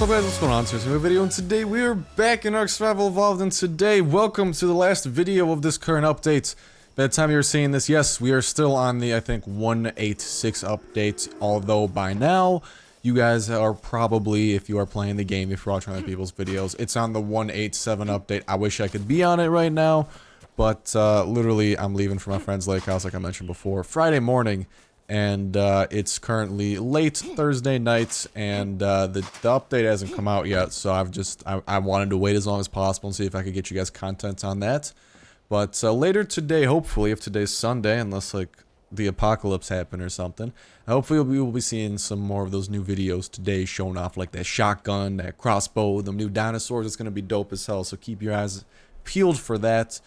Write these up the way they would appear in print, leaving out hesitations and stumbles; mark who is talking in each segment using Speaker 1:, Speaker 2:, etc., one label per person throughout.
Speaker 1: So guys, what's going on? So here's a new video, and today we are back in ARK Survival Evolved, and today, welcome to the last video of this current update. By the time you're seeing this, yes, we are still on the, I think, 1.86 update, although by now, you guys are probably, if you are playing the game, if you're watching other people's videos, it's on the 1.87 update. I wish I could be on it right now, but literally, I'm leaving for my friend's lake house, like I mentioned before, Friday morning. And it's currently late Thursday night, and the update hasn't come out yet, so I wanted to wait as long as possible and see if I could get you guys content on that. But later today, hopefully, if today's Sunday, unless like the apocalypse happened or something, hopefully we will be seeing some more of those new videos today showing off like that shotgun, that crossbow, the new dinosaurs. It's going to be dope as hell, so keep your eyes peeled for that.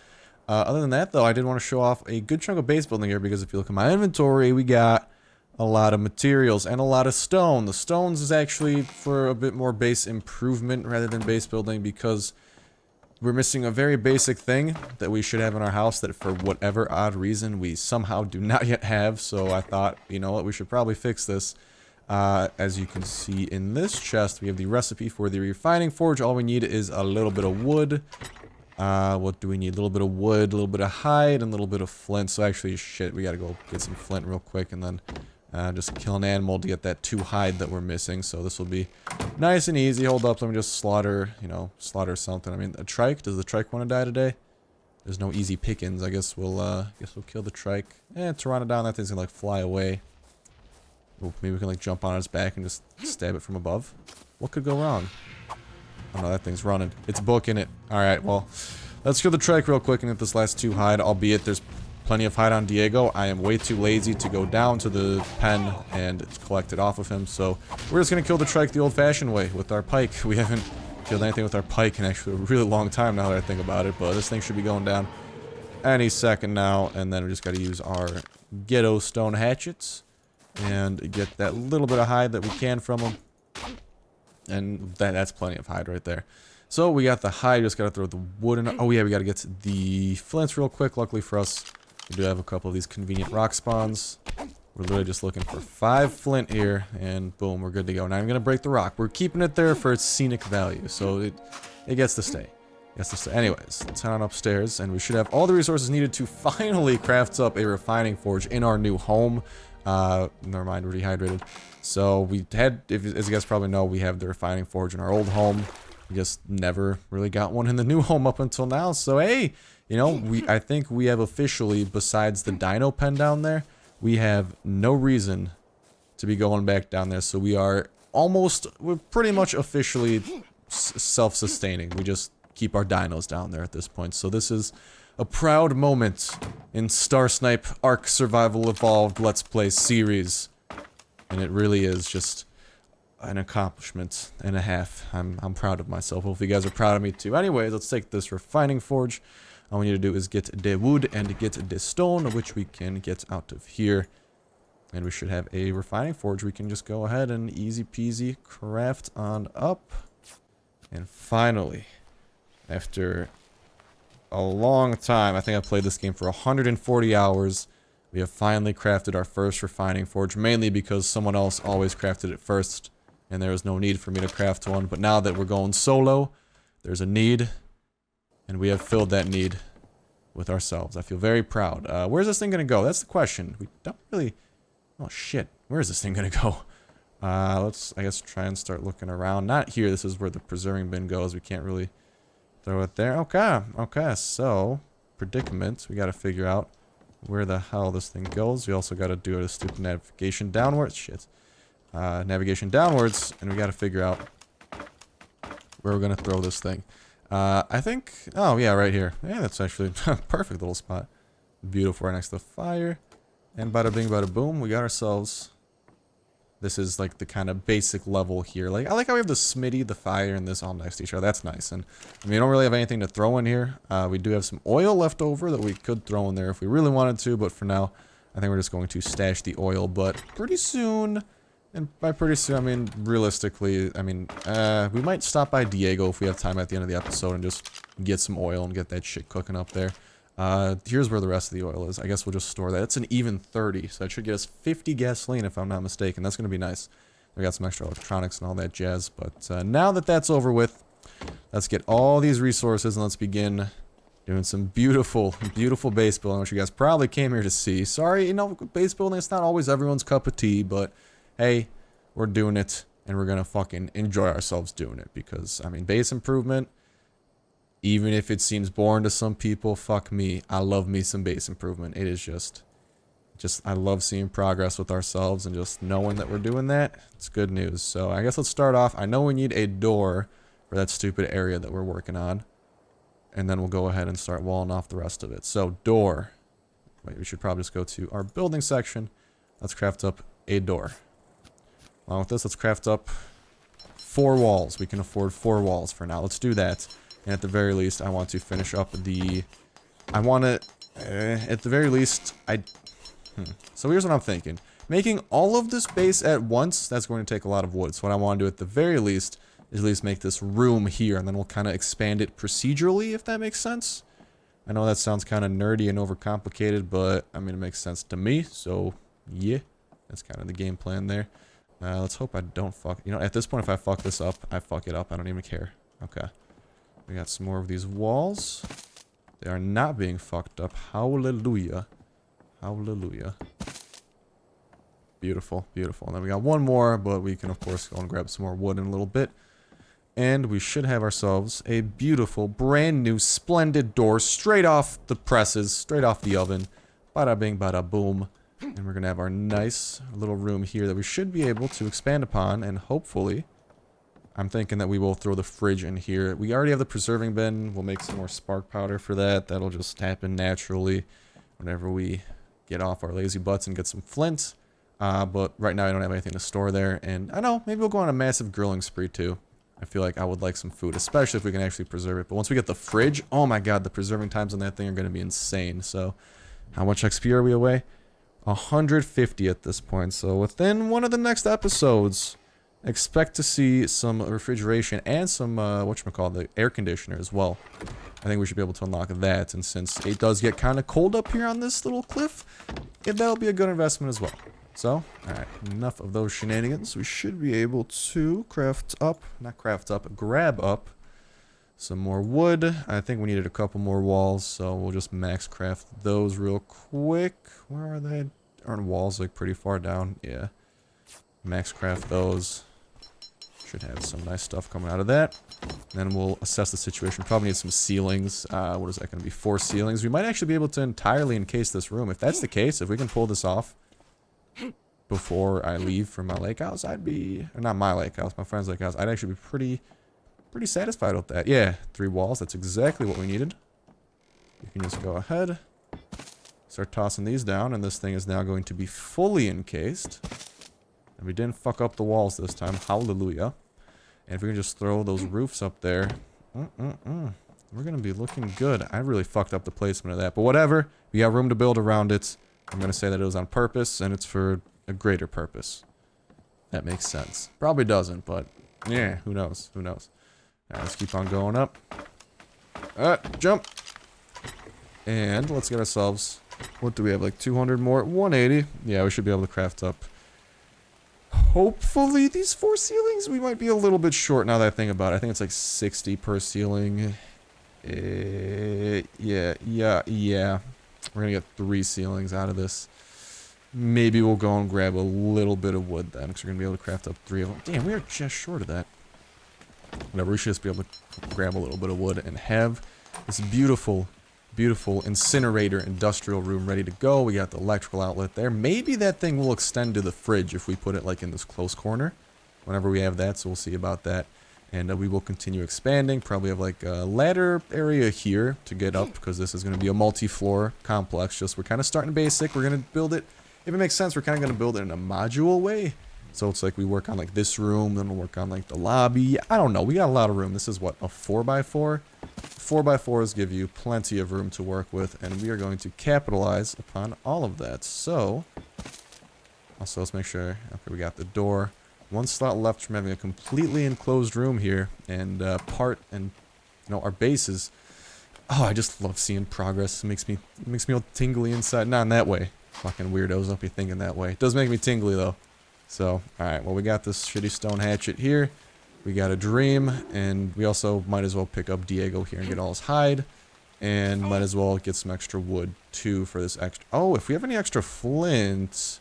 Speaker 1: Other than that, though, I did want to show off a good chunk of base building here, because if you look at my inventory, we got a lot of materials and a lot of stone. The stones is actually for a bit more base improvement rather than base building, because we're missing a very basic thing that we should have in our house that for whatever odd reason we somehow do not yet have. So I thought, you know what, we should probably fix this. As you can see in this chest, we have the recipe for the refining forge. All we need is a little bit of wood. What do we need? A little bit of wood, a little bit of hide, and a little bit of flint. So actually, shit, we gotta go get some flint real quick, and then just kill an animal to get that 2 hide that we're missing. So this will be nice and easy. Hold up, let me just slaughter, slaughter something. I mean, a trike. Does the trike want to die today? There's no easy pickings. I guess we'll kill the trike. Pteranodon, that thing's gonna like fly away. Ooh, maybe we can like jump on its back and just stab it from above. What could go wrong? Oh no, that thing's running. It's booking it. Alright, well, let's kill the trike real quick and get this last 2 hide, albeit there's plenty of hide on Diego. I am way too lazy to go down to the pen and collect it off of him, so we're just gonna kill the trike the old-fashioned way, with our pike. We haven't killed anything with our pike in actually a really long time now that I think about it, but this thing should be going down any second now, and then we just gotta use our ghetto stone hatchets and get that little bit of hide that we can from them. And that's plenty of hide right there. So we got the hide, just gotta throw the wood in. Oh yeah, we gotta get the flints real quick. Luckily for us, we do have a couple of these convenient rock spawns. We're literally just looking for 5 flint here, and boom, we're good to go. Now I'm gonna break the rock. We're keeping it there for its scenic value, so it gets to stay. Anyways, let's head on upstairs, and we should have all the resources needed to finally craft up a refining forge in our new home. Never mind, we're dehydrated. So we had, as you guys probably know, we have the refining forge in our old home. We just never really got one in the new home up until now. So hey, I think we have officially, besides the dino pen down there, we have no reason to be going back down there. So we're pretty much officially self-sustaining. We just keep our dinos down there at this point. So this is a proud moment in Starsnipe ARK Survival Evolved Let's Play series. And it really is just an accomplishment and a half. I'm proud of myself. Hopefully you guys are proud of me too. Anyways, let's take this refining forge. All we need to do is get the wood and get the stone, which we can get out of here. And we should have a refining forge. We can just go ahead and easy peasy craft on up. And finally, after a long time, I think I played this game for 140 hours. We have finally crafted our first refining forge, mainly because someone else always crafted it first, and there was no need for me to craft one. But now that we're going solo, there's a need, and we have filled that need with ourselves. I feel very proud. Where's this thing gonna go? That's the question. We don't really... Oh shit, where is this thing gonna go? Let's, I guess, try and start looking around. Not here, this is where the preserving bin goes. We can't really throw it there. Okay, so, predicament. We gotta figure out where the hell this thing goes. We also got to do a stupid navigation downwards. Shit. Navigation downwards, and we got to figure out where we're going to throw this thing. I think... Oh, yeah, right here. Yeah, that's actually a perfect little spot. Beautiful, right next to the fire. And bada bing, bada boom, we got ourselves... This is like the kind of basic level here. Like, I like how we have the smitty, the fire, and this all next to each other. That's nice. And I mean, we don't really have anything to throw in here. We do have some oil left over that we could throw in there if we really wanted to. But for now, I think we're just going to stash the oil. But pretty soon, and by pretty soon, I mean, realistically, I mean, we might stop by Diego if we have time at the end of the episode and just get some oil and get that shit cooking up there. Here's where the rest of the oil is. I guess we'll just store that. It's an even 30, so it should get us 50 gasoline if I'm not mistaken. That's going to be nice. We got some extra electronics and all that jazz. But now that that's over with, let's get all these resources and let's begin doing some beautiful, beautiful base building, which you guys probably came here to see. Sorry, you know, base building, it's not always everyone's cup of tea, but hey, we're doing it, and we're gonna fucking enjoy ourselves doing it. Because, I mean, base improvement, even if it seems boring to some people, fuck me, I love me some base improvement. It is just, I love seeing progress with ourselves, and just knowing that we're doing that, it's good news. So, I guess let's start off. I know we need a door for that stupid area that we're working on. And then we'll go ahead and start walling off the rest of it. So, door. Wait, we should probably just go to our building section. Let's craft up a door. Along with this, let's craft up 4 walls. We can afford 4 walls for now. Let's do that. And at the very least, I want to finish up the... I want to... at the very least, So here's what I'm thinking. Making all of this base at once, that's going to take a lot of wood. So what I want to do at the very least is at least make this room here, and then we'll kind of expand it procedurally, if that makes sense. I know that sounds kind of nerdy and overcomplicated, but I mean, it makes sense to me, so yeah, that's kind of the game plan there. Let's hope I don't fuck, you know, at this point, if I fuck this up, I fuck it up, I don't even care. Okay, we got some more of these walls. They are not being fucked up. Hallelujah. Hallelujah. Beautiful, beautiful. And then we got one more, but we can, of course, go and grab some more wood in a little bit. And we should have ourselves a beautiful, brand new, splendid door straight off the presses, straight off the oven. Bada bing, bada boom. And we're going to have our nice little room here that we should be able to expand upon. And hopefully, I'm thinking that we will throw the fridge in here. We already have the preserving bin. We'll make some more spark powder for that. That'll just happen naturally whenever we get off our lazy butts and get some flint. But right now I don't have anything to store there. And I know, maybe we'll go on a massive grilling spree too. I feel like I would like some food, especially if we can actually preserve it. But once we get the fridge, oh my god, the preserving times on that thing are going to be insane. So, how much XP are we away? 150 at this point. So, within one of the next episodes, expect to see some refrigeration and some, whatchamacallit, the air conditioner as well. I think we should be able to unlock that. And since it does get kind of cold up here on this little cliff, that'll be a good investment as well. So, alright, enough of those shenanigans. We should be able to grab up some more wood. I think we needed a couple more walls, so we'll just max craft those real quick. Where are they? Aren't walls like pretty far down? Yeah. Max craft those. Should have some nice stuff coming out of that. Then we'll assess the situation. Probably need some ceilings. What is that going to be? 4 ceilings. We might actually be able to entirely encase this room. If that's the case, if we can pull this off before I leave from my lake house, I'd be, or not my lake house, my friend's lake house, I'd actually be pretty satisfied with that. Yeah, 3 walls, that's exactly what we needed. You can just go ahead, start tossing these down, and this thing is now going to be fully encased. And we didn't fuck up the walls this time, hallelujah. And if we can just throw those roofs up there, we're gonna be looking good. I really fucked up the placement of that, but whatever, we got room to build around it. I'm going to say that it was on purpose, and it's for a greater purpose. That makes sense. Probably doesn't, but yeah, who knows? Who knows? Alright, let's keep on going up. Jump! And let's get ourselves, what do we have, like 200 more? 180. Yeah, we should be able to craft up, hopefully, these 4 ceilings. We might be a little bit short now that I think about it. I think it's like 60 per ceiling. Yeah. We're gonna get 3 ceilings out of this. Maybe we'll go and grab a little bit of wood then, because we're gonna be able to craft up 3 of them. Damn, we are just short of that. Whatever, we should just be able to grab a little bit of wood and have this beautiful, beautiful incinerator industrial room ready to go. We got the electrical outlet there. Maybe that thing will extend to the fridge if we put it like in this close corner. Whenever we have that, so we'll see about that. And we will continue expanding. Probably have like a ladder area here to get up, because this is going to be a multi-floor complex. Just we're kind of starting basic. We're going to build it, if it makes sense, we're kind of going to build it in a module way. So it's like we work on like this room, then we'll work on like the lobby. I don't know. We got a lot of room. This is what, a 4x4? 4x4s give you plenty of room to work with, and we are going to capitalize upon all of that. So, also let's make sure, okay, we got the door. 1 slot left from having a completely enclosed room here, and our bases. Oh, I just love seeing progress. It makes me all tingly inside. Not in that way. Fucking weirdos, don't be thinking that way. It does make me tingly though. So, alright, well, we got this shitty stone hatchet here. We got a dream, and we also might as well pick up Diego here and get all his hide. And might as well get some extra wood, too, for this extra... Oh, if we have any extra flint...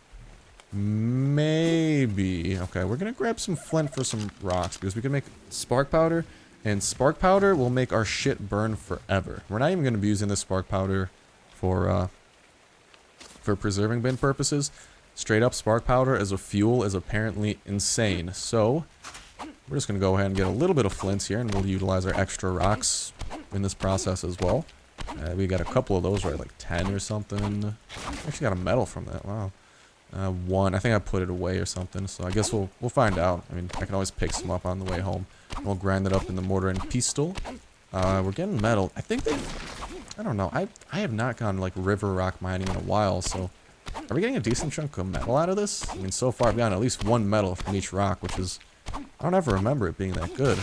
Speaker 1: Maybe. Okay, we're gonna grab some flint for some rocks, because we can make spark powder, and spark powder will make our shit burn forever. We're not even gonna be using this spark powder for preserving bin purposes. Straight up spark powder as a fuel is apparently insane. So, we're just going to go ahead and get a little bit of flints here, and we'll utilize our extra rocks in this process as well. We got a couple of those, right? Like 10 or something. Actually got a medal from that. Wow. 1. I think I put it away or something, so I guess we'll find out. I mean, I can always pick some up on the way home. We'll grind it up in the mortar and pestle. We're getting metal. I think I don't know. I have not gone, like, river rock mining in a while, so... Are we getting a decent chunk of metal out of this? I mean, so far I've gotten at least 1 metal from each rock, which is... I don't ever remember it being that good.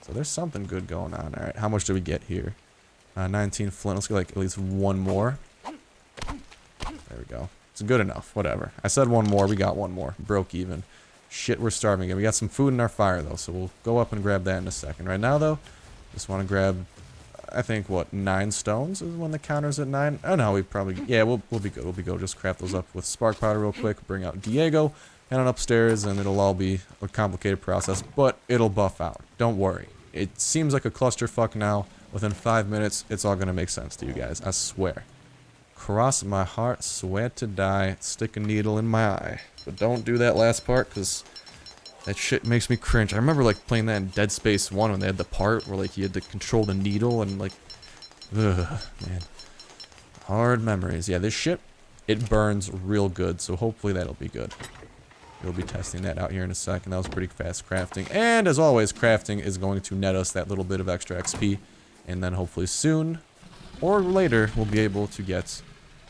Speaker 1: So there's something good going on. Alright, how much do we get here? 19 flint. Let's get, like, at least 1 more. There we go. It's good enough. Whatever. I said 1 more. We got 1 more. Broke even. Shit, we're starving again. We got some food in our fire, though, so we'll go up and grab that in a second. Right now, though, just want to grab... I think, what, 9 stones is when the counter's at 9? Oh, no, we probably... Yeah, we'll be good. We'll be good. Just craft those up with spark powder real quick. Bring out Diego. Head on upstairs, and it'll all be a complicated process. But it'll buff out. Don't worry. It seems like a clusterfuck now. Within 5 minutes, it's all going to make sense to you guys. I swear. Cross my heart, swear to die, stick a needle in my eye. But don't do that last part, because... That shit makes me cringe. I remember, like, playing that in Dead Space 1 when they had the part where, like, you had to control the needle and, like... Ugh, man. Hard memories. Yeah, this shit, it burns real good, so hopefully that'll be good. We'll be testing that out here in a second. That was pretty fast crafting. And, as always, crafting is going to net us that little bit of extra XP. And then, hopefully soon, or later, we'll be able to get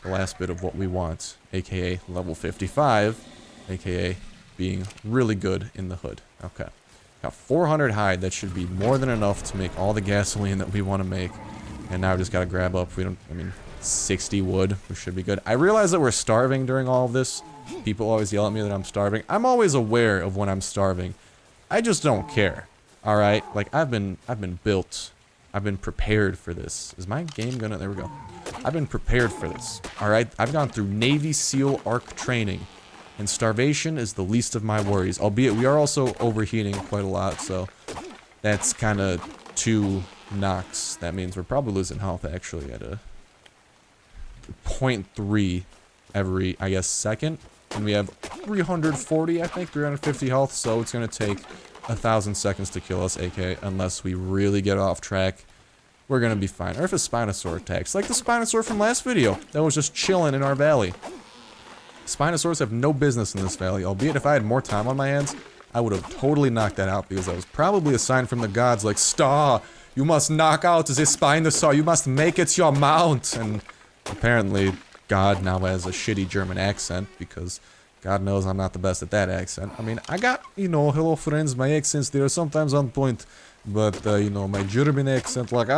Speaker 1: the last bit of what we want. A.K.A. level 55. A.K.A. being really good in the hood. Okay. Got 400 hide. That should be more than enough to make all the gasoline that we want to make. And now we just got to grab up, 60 wood. We should be good. I realize that we're starving during all of this. People always yell at me that I'm starving. I'm always aware of when I'm starving. I just don't care. Alright? Like, I've been built. I've been prepared for this. Is my game gonna... There we go. I've been prepared for this. Alright? I've gone through Navy SEAL ARK training. And starvation is the least of my worries. Albeit, we are also overheating quite a lot, so that's kind of 2 knocks. That means we're probably losing health, actually, at a 0.3 every, I guess, second. And we have 340, I think, 350 health, so it's going to take 1,000 seconds to kill us, aka, unless we really get off track. We're going to be fine. Or if a Spinosaur attacks, like the Spinosaur from last video, that was just chilling in our valley. Spinosaurs have no business in this valley, albeit if I had more time on my hands, I would have totally knocked that out, because that was probably a sign from the gods like, Star, you must knock out the Spinosaur, you must make it your mount! And apparently, God now has a shitty German accent, because God knows I'm not the best at that accent. I mean, I got, hello friends, my accents, they are sometimes on point, but, my German accent, like,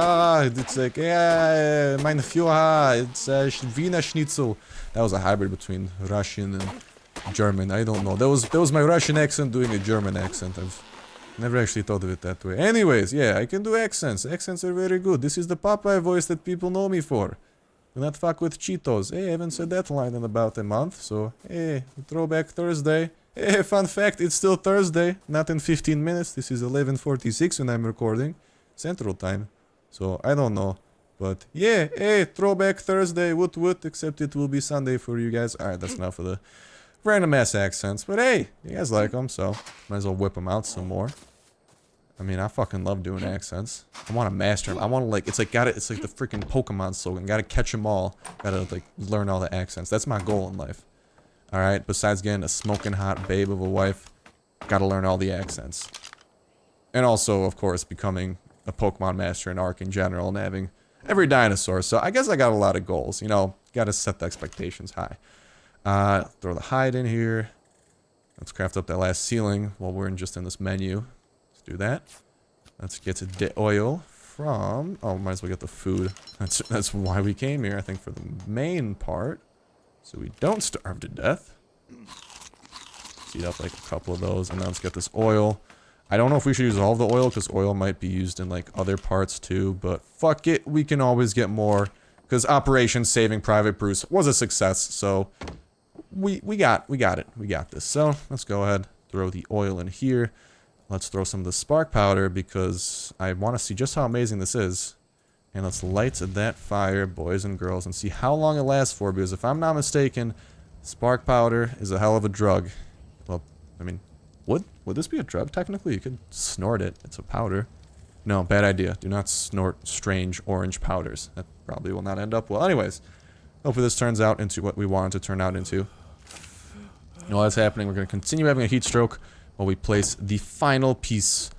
Speaker 1: it's like, yeah, mein Führer, it's Wiener Schnitzel. That was a hybrid between Russian and German. I don't know. That was my Russian accent doing a German accent. I've never actually thought of it that way. Anyways, yeah, I can do accents. Accents are very good. This is the Popeye voice that people know me for. Do not fuck with Cheetos. Hey, I haven't said that line in about a month, so, hey, Throwback Thursday. Hey, fun fact, it's still Thursday, not in 15 minutes. This is 11:46 when I'm recording. Central Time. So, I don't know. But, yeah, hey, Throwback Thursday, woot woot, except it will be Sunday for you guys. Alright, that's enough of the random ass accents. But hey, you guys like them, so might as well whip them out some more. I mean, I fucking love doing accents. I want to master them. I want to, like, it's like the freaking Pokemon slogan. Gotta catch them all. Gotta, like, learn all the accents. That's my goal in life. Alright, besides getting a smoking hot babe of a wife, gotta learn all the accents. And also, of course, becoming a Pokemon master in ARK in general and having every dinosaur. So I guess I got a lot of goals. Gotta set the expectations high. Throw the hide in here. Let's craft up that last ceiling while we're just in this menu. Let's do that. Let's get to the oil from... Oh, might as well get the food. That's why we came here, I think, for the main part. So we don't starve to death. Heat up like a couple of those, and then let's get this oil. I don't know if we should use all of the oil, because oil might be used in like other parts too, but fuck it, we can always get more, because Operation Saving Private Bruce was a success, so we got it. We got this. So let's go ahead, throw the oil in here. Let's throw some of the spark powder, because I want to see just how amazing this is. And let's light that fire, boys and girls, and see how long it lasts for, because if I'm not mistaken, spark powder is a hell of a drug. Well, I mean, would this be a drug technically? You could snort it. It's a powder. No, bad idea. Do not snort strange orange powders. That probably will not end up well. Anyways, hopefully this turns out into what we want it to turn out into. And while that's happening, we're going to continue having a heat stroke while we place the final piece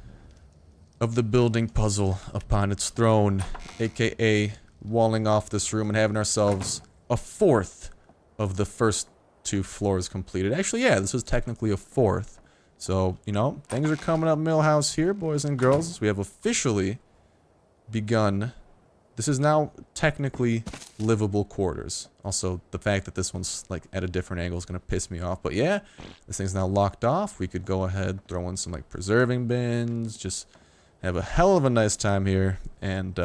Speaker 1: of the building puzzle upon its throne, aka walling off this room and having ourselves a fourth of the first 2 floors completed. Actually, yeah, this is technically a fourth. So, you know, things are coming up Millhouse here, boys and girls. We have officially begun. This is now technically livable quarters. Also, the fact that this one's like at a different angle is going to piss me off. But yeah, this thing's now locked off. We could go ahead, throw in some like preserving bins, just have a hell of a nice time here. And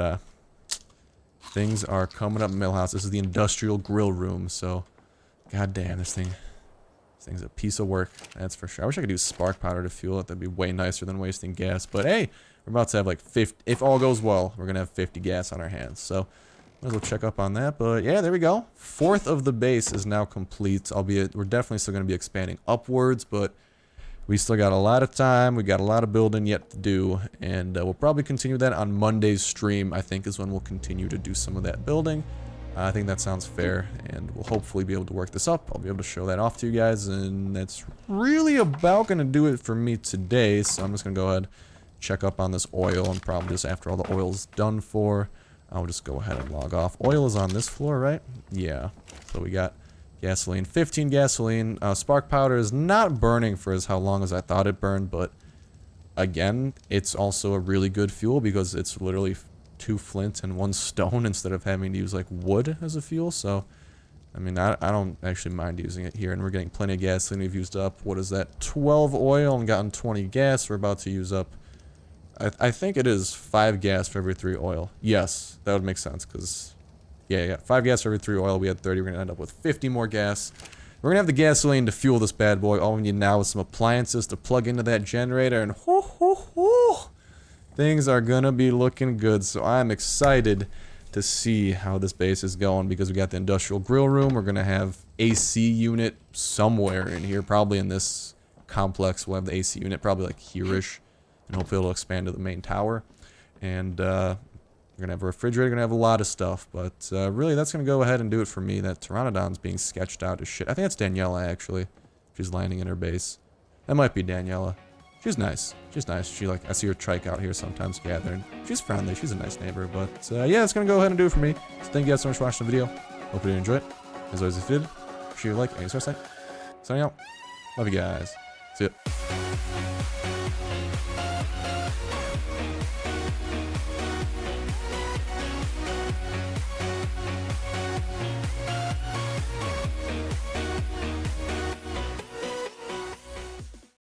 Speaker 1: things are coming up Millhouse. This is the industrial grill room. So, goddamn, this thing's a piece of work, that's for sure. I wish I could use spark powder to fuel it. That'd be way nicer than wasting gas. But hey, we're about to have like 50, if all goes well, we're gonna have 50 gas on our hands. So might as well check up on that. But yeah, there we go. Fourth of the base is now complete, albeit we're definitely still gonna be expanding upwards, but we still got a lot of time. We got a lot of building yet to do, and we'll probably continue that on Monday's stream. I think is when we'll continue to do some of that building. I think that sounds fair, and we'll hopefully be able to work this up. I'll be able to show that off to you guys, and that's really about going to do it for me today. So I'm just going to go ahead, check up on this oil, and probably just after all the oil's done for, I'll just go ahead and log off. Oil is on this floor, right? Yeah. So we got gasoline, 15 gasoline. Spark powder is not burning for as how long as I thought it burned, but again, it's also a really good fuel because it's literally 2 flint and 1 stone instead of having to use like wood as a fuel. So I mean, I don't actually mind using it here, and we're getting plenty of gasoline. We've used up, what is that, 12 oil and gotten 20 gas. We're about to use up, I think it is 5 gas for every 3 oil. Yes, that would make sense, because yeah, 5 gas for every 3 oil. We had 30. We're gonna end up with 50 more gas. We're gonna have the gasoline to fuel this bad boy. All we need now is some appliances to plug into that generator, and things are gonna be looking good. So I'm excited to see how this base is going, because we got the industrial grill room. We're gonna have AC unit somewhere in here, probably in this complex. We'll have the AC unit probably like here-ish, and hopefully it'll expand to the main tower. And we're gonna have a refrigerator. Gonna have a lot of stuff, but really that's gonna go ahead and do it for me. That Pteranodon's being sketched out as shit. I think that's Daniela, actually. She's landing in her base. That might be Daniela. She's nice. She's nice. She, like, I see her trike out here sometimes gathering. She's friendly. She's a nice neighbor. But yeah, that's gonna go ahead and do it for me. So thank you guys so much for watching the video. Hope you enjoyed it. As always, if you did, share, like, and subscribe. Signing out. Love you guys. See ya.